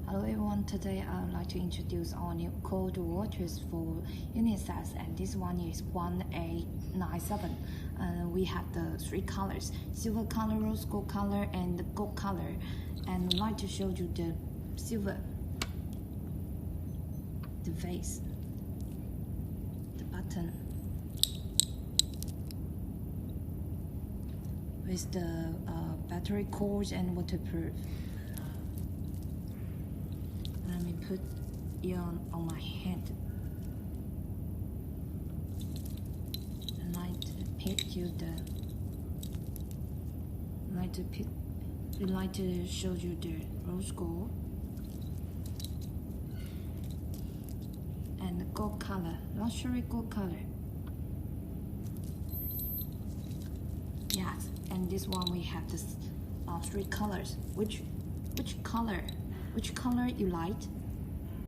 Hello everyone, today I would like to introduce our new cold watches for Unisex, and this one is 1897. We have the three colors: silver color, rose gold color, and gold color. And I'd like to show you the silver, the vase, the button, with the battery cord and waterproof. Let me put it on my hand. I like to pick you like to show you the rose gold and the gold color, luxury gold color. Yes, and this one we have this three colors. Which color you like?